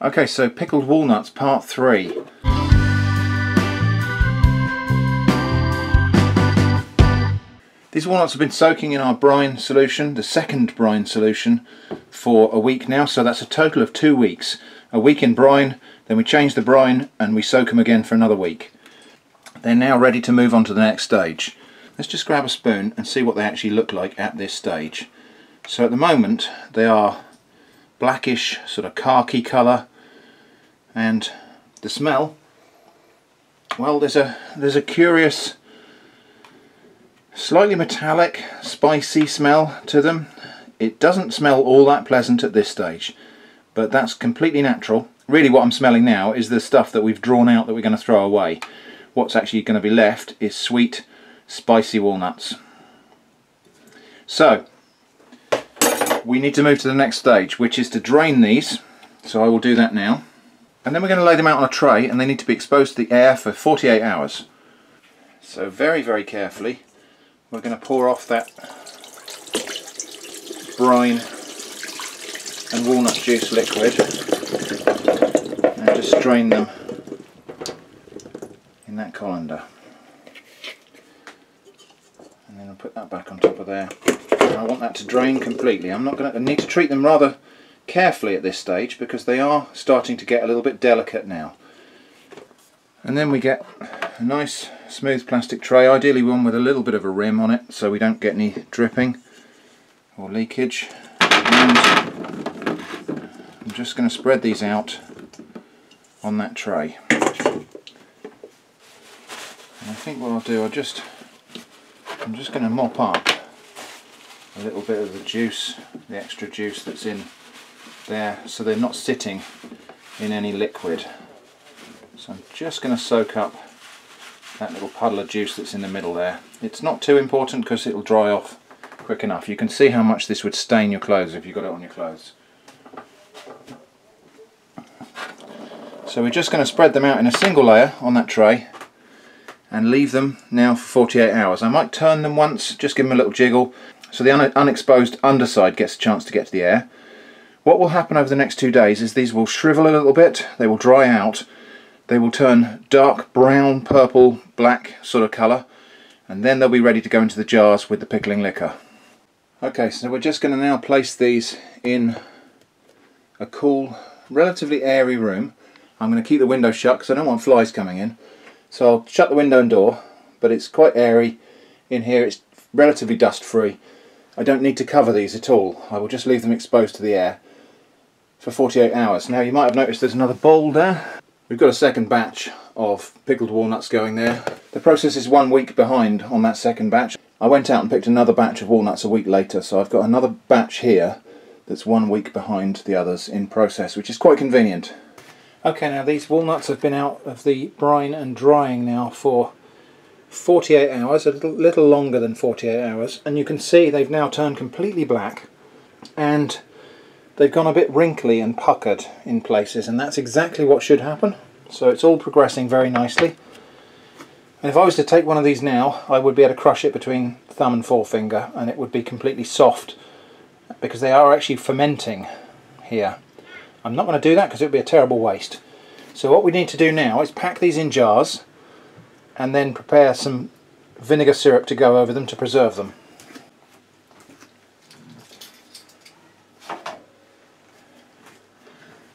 Okay, so pickled walnuts part 3. These walnuts have been soaking in our brine solution, the second brine solution, for a week now, so that's a total of 2 weeks. A week in brine, then we change the brine and we soak them again for another week. They're now ready to move on to the next stage. Let's just grab a spoon and see what they actually look like at this stage. So at the moment they are blackish, sort of khaki colour, and the smell, well, there's a curious, slightly metallic, spicy smell to them. It doesn't smell all that pleasant at this stage, but that's completely natural. Really what I'm smelling now is the stuff that we've drawn out that we're going to throw away. What's actually going to be left is sweet, spicy walnuts. So we need to move to the next stage, which is to drain these. So I will do that now. And then we're going to lay them out on a tray, and they need to be exposed to the air for 48 hours. So very, very carefully we're going to pour off that brine and walnut juice liquid and just strain them in that colander. And then I'll put that back on top of there. And I want that to drain completely. I'm not going to need to treat them rather carefully at this stage because they are starting to get a little bit delicate now. And then we get a nice smooth plastic tray, ideally one with a little bit of a rim on it so we don't get any dripping or leakage. And I'm just going to spread these out on that tray. And I think what I'll do, I'm just going to mop up a little bit of the juice, the extra juice that's in there, so they're not sitting in any liquid. So I'm just going to soak up that little puddle of juice that's in the middle there. It's not too important because it'll dry off quick enough. You can see how much this would stain your clothes if you got it on your clothes. So we're just going to spread them out in a single layer on that tray and leave them now for 48 hours. I might turn them once, just give them a little jiggle so the unexposed underside gets a chance to get to the air. What will happen over the next 2 days is these will shrivel a little bit, they will dry out, they will turn dark brown, purple, black sort of colour, and then they'll be ready to go into the jars with the pickling liquor. Okay, so we're just going to now place these in a cool, relatively airy room. I'm going to keep the window shut because I don't want flies coming in. So I'll shut the window and door, but it's quite airy in here, it's relatively dust free. I don't need to cover these at all, I will just leave them exposed to the air for 48 hours. Now you might have noticed there's another bowl there. We've got a second batch of pickled walnuts going there. The process is 1 week behind on that second batch. I went out and picked another batch of walnuts a week later, so I've got another batch here that's 1 week behind the others in process, which is quite convenient. Okay, now these walnuts have been out of the brine and drying now for 48 hours, a little longer than 48 hours, and you can see they've now turned completely black and they've gone a bit wrinkly and puckered in places, and that's exactly what should happen. So it's all progressing very nicely. And if I was to take one of these now, I would be able to crush it between thumb and forefinger and it would be completely soft because they are actually fermenting here. I'm not going to do that because it would be a terrible waste. So what we need to do now is pack these in jars and then prepare some vinegar syrup to go over them to preserve them.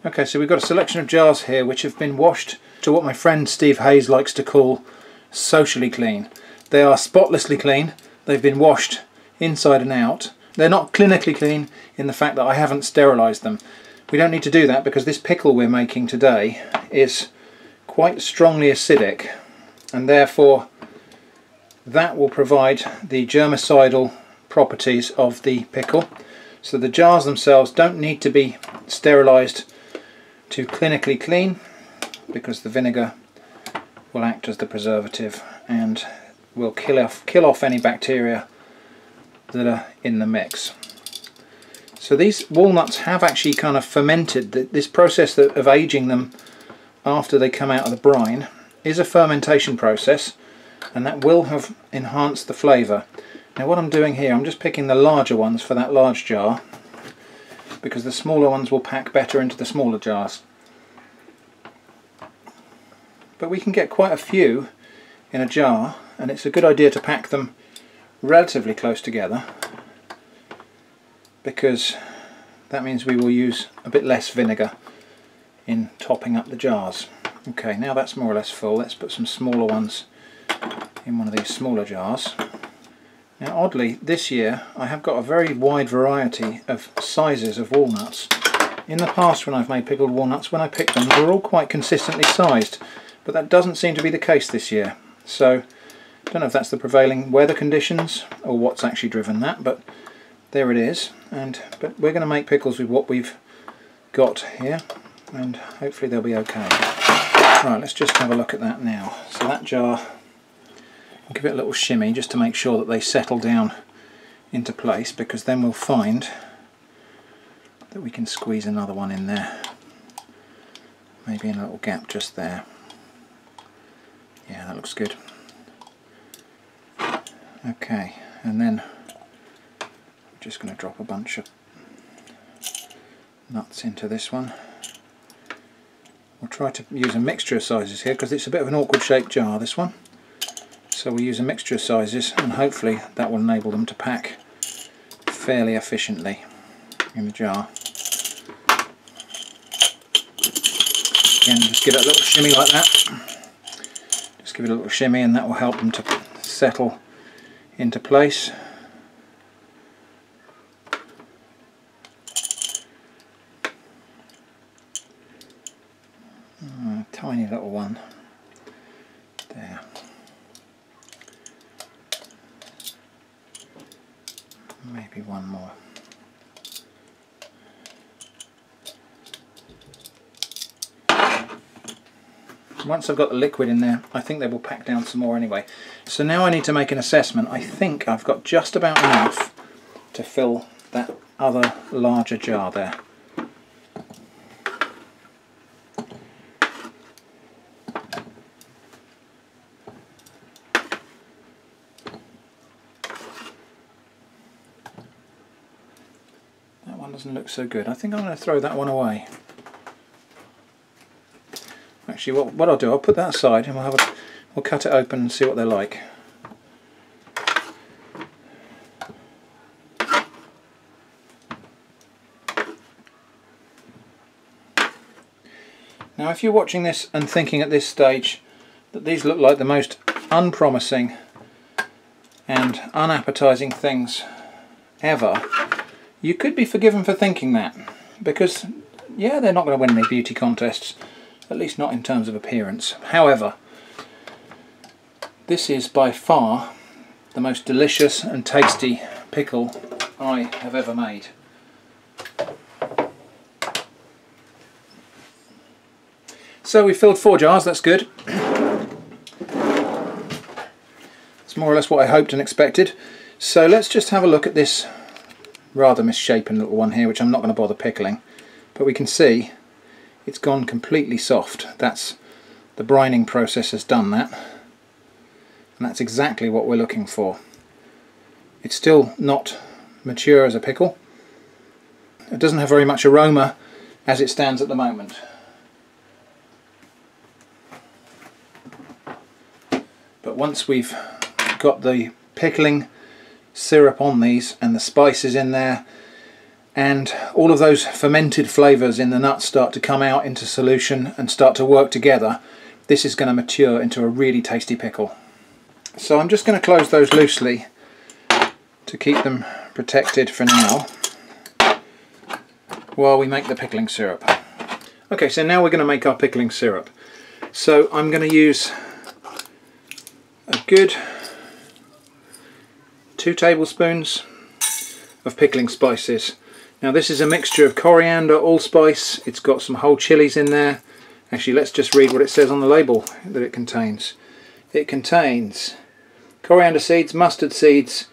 Okay, so we've got a selection of jars here which have been washed to what my friend Steve Hayes likes to call socially clean. They are spotlessly clean, they've been washed inside and out. They're not clinically clean in the fact that I haven't sterilised them. We don't need to do that because this pickle we're making today is quite strongly acidic, and therefore that will provide the germicidal properties of the pickle. So the jars themselves don't need to be sterilised to clinically clean because the vinegar will act as the preservative and will kill off any bacteria that are in the mix. So these walnuts have actually kind of fermented. This process of aging them after they come out of the brine is a fermentation process, and that will have enhanced the flavour. Now what I'm doing here, I'm just picking the larger ones for that large jar because the smaller ones will pack better into the smaller jars. but we can get quite a few in a jar, and it's a good idea to pack them relatively close together, because that means we will use a bit less vinegar in topping up the jars. Okay, now that's more or less full. Let's put some smaller ones in one of these smaller jars. Now oddly, this year I have got a very wide variety of sizes of walnuts. In the past, when I've made pickled walnuts, when I picked them, they were all quite consistently sized, but that doesn't seem to be the case this year. So I don't know if that's the prevailing weather conditions or what's actually driven that, but there it is. But we're going to make pickles with what we've got here, and hopefully they'll be okay. Right, let's just have a look at that now. So that jar, I'll give it a little shimmy just to make sure that they settle down into place, because then we'll find that we can squeeze another one in there. Maybe in a little gap just there. Yeah, that looks good. Okay, and then I'm just going to drop a bunch of nuts into this one. We'll try to use a mixture of sizes here because it's a bit of an awkward shaped jar, this one. So we'll use a mixture of sizes, and hopefully that will enable them to pack fairly efficiently in the jar. Again, just give it a little shimmy like that. Just give it a little shimmy, and that will help them to settle into place. Tiny little one there. Maybe one more. Once I've got the liquid in there, I think they will pack down some more anyway. So now I need to make an assessment. I think I've got just about enough to fill that other larger jar there. That one doesn't look so good. I think I'm going to throw that one away. Actually, what I'll do, I'll put that aside and we'll cut it open and see what they're like. Now, if you're watching this and thinking at this stage that these look like the most unpromising and unappetizing things ever, you could be forgiven for thinking that, because yeah, they're not going to win any beauty contests, at least not in terms of appearance. However, this is by far the most delicious and tasty pickle I have ever made. So we filled 4 jars, that's good. It's more or less what I hoped and expected. So let's just have a look at this rather misshapen little one here, which I'm not going to bother pickling. But we can see it's gone completely soft. That's the brining process has done that. And that's exactly what we're looking for. It's still not mature as a pickle. It doesn't have very much aroma as it stands at the moment. But once we've got the pickling syrup on these and the spices in there, and all of those fermented flavours in the nuts start to come out into solution and start to work together, this is going to mature into a really tasty pickle. So I'm just going to close those loosely to keep them protected for now while we make the pickling syrup. Okay, so now we're going to make our pickling syrup. So I'm going to use a good 2 tablespoons of pickling spices. Now this is a mixture of coriander, allspice, it's got some whole chilies in there. Actually, let's just read what it says on the label that it contains. It contains coriander seeds, mustard seeds,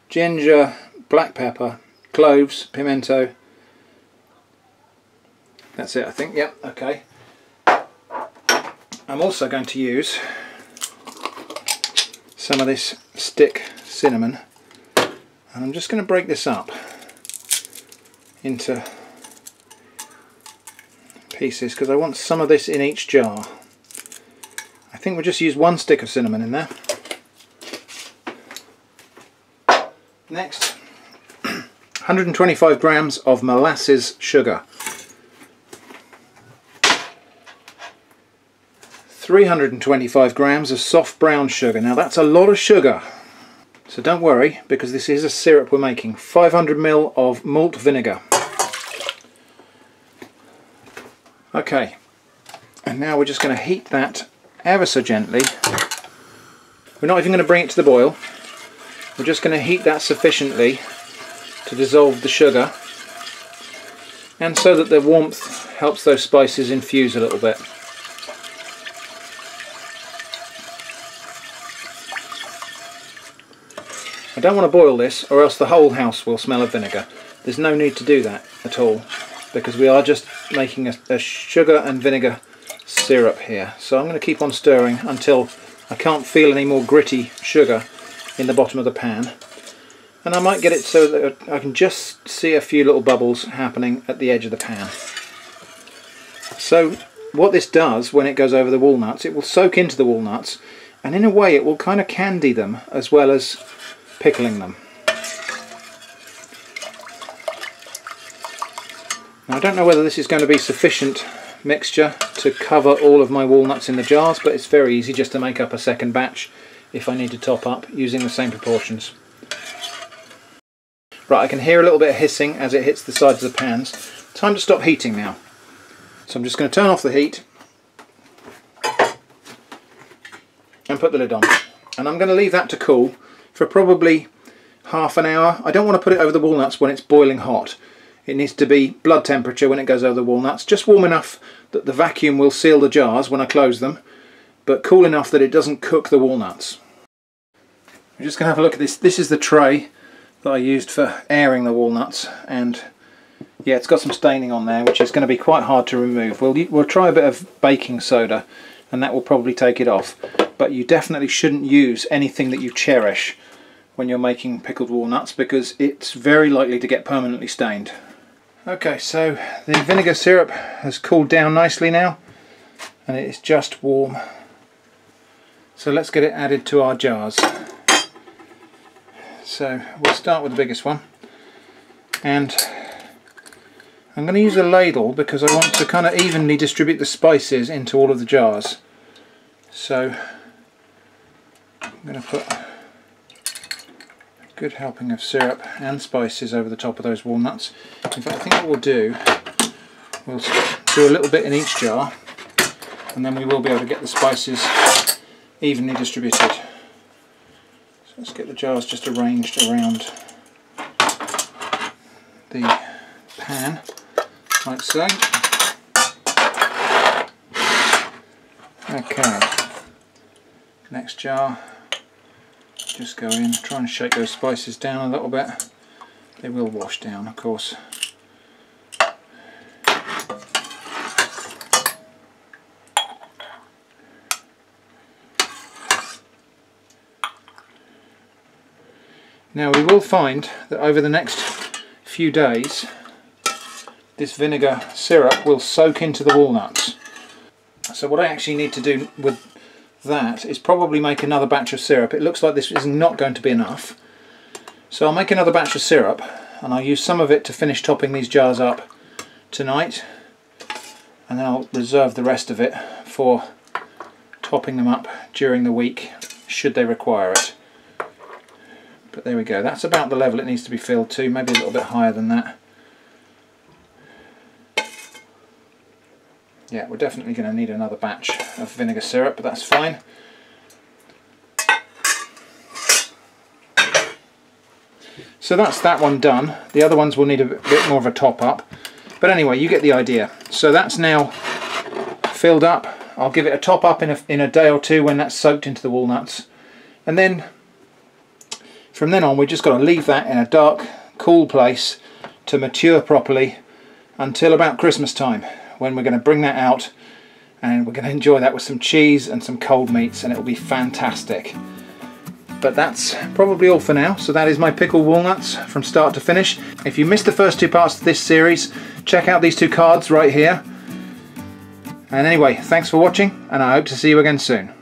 ginger, black pepper, cloves, pimento. That's it, I think. Yep, okay. I'm also going to use some of this stick cinnamon, and I'm just going to break this up into pieces because I want some of this in each jar. I think we'll just use 1 stick of cinnamon in there. Next, 125 grams of molasses sugar. 325 grams of soft brown sugar. Now that's a lot of sugar, so don't worry, because this is a syrup we're making. 500 ml of malt vinegar. Okay, and now we're just going to heat that ever so gently. We're not even going to bring it to the boil. We're just going to heat that sufficiently to dissolve the sugar, and so that the warmth helps those spices infuse a little bit. I don't want to boil this, or else the whole house will smell of vinegar. There's no need to do that at all, because we are just making a sugar and vinegar syrup here. So I'm going to keep on stirring until I can't feel any more gritty sugar in the bottom of the pan. And I might get it so that I can just see a few little bubbles happening at the edge of the pan. So what this does when it goes over the walnuts, it will soak into the walnuts, and in a way it will kind of candy them as well as pickling them. Now I don't know whether this is going to be sufficient mixture to cover all of my walnuts in the jars, but it's very easy just to make up a second batch if I need to top up using the same proportions. Right, I can hear a little bit of hissing as it hits the sides of the pans. Time to stop heating now. So I'm just going to turn off the heat and put the lid on. And I'm going to leave that to cool for probably half an hour. I don't want to put it over the walnuts when it's boiling hot. It needs to be blood temperature when it goes over the walnuts, just warm enough that the vacuum will seal the jars when I close them, but cool enough that it doesn't cook the walnuts. We're just going to have a look at this. This is the tray that I used for airing the walnuts, and yeah, it's got some staining on there which is going to be quite hard to remove. We'll try a bit of baking soda and that will probably take it off, but you definitely shouldn't use anything that you cherish when you're making pickled walnuts, because it's very likely to get permanently stained. Okay, so the vinegar syrup has cooled down nicely now and it is just warm. So let's get it added to our jars. So we'll start with the biggest one, and I'm going to use a ladle because I want to kind of evenly distribute the spices into all of the jars. So I'm going to put good helping of syrup and spices over the top of those walnuts. In fact, I think what we'll do, we'll do a little bit in each jar, and then we will be able to get the spices evenly distributed. So let's get the jars just arranged around the pan, like so. Okay, next jar. Just go in, try and shake those spices down a little bit. They will wash down, of course. Now we will find that over the next few days this vinegar syrup will soak into the walnuts. So what I actually need to do with that is probably make another batch of syrup. It looks like this is not going to be enough, so I'll make another batch of syrup and I'll use some of it to finish topping these jars up tonight, and then I'll reserve the rest of it for topping them up during the week should they require it. But there we go, that's about the level it needs to be filled to, maybe a little bit higher than that. Yeah, we're definitely going to need another batch of vinegar syrup, but that's fine. So that's that one done. The other ones will need a bit more of a top up. But anyway, you get the idea. So that's now filled up. I'll give it a top up in a day or two when that's soaked into the walnuts. And then from then on, we've just got to leave that in a dark, cool place to mature properly until about Christmas time, when we're going to bring that out and we're going to enjoy that with some cheese and some cold meats, and it will be fantastic. But that's probably all for now. So that is my pickled walnuts from start to finish. If you missed the first two parts of this series, check out these two cards right here. And anyway, thanks for watching, and I hope to see you again soon.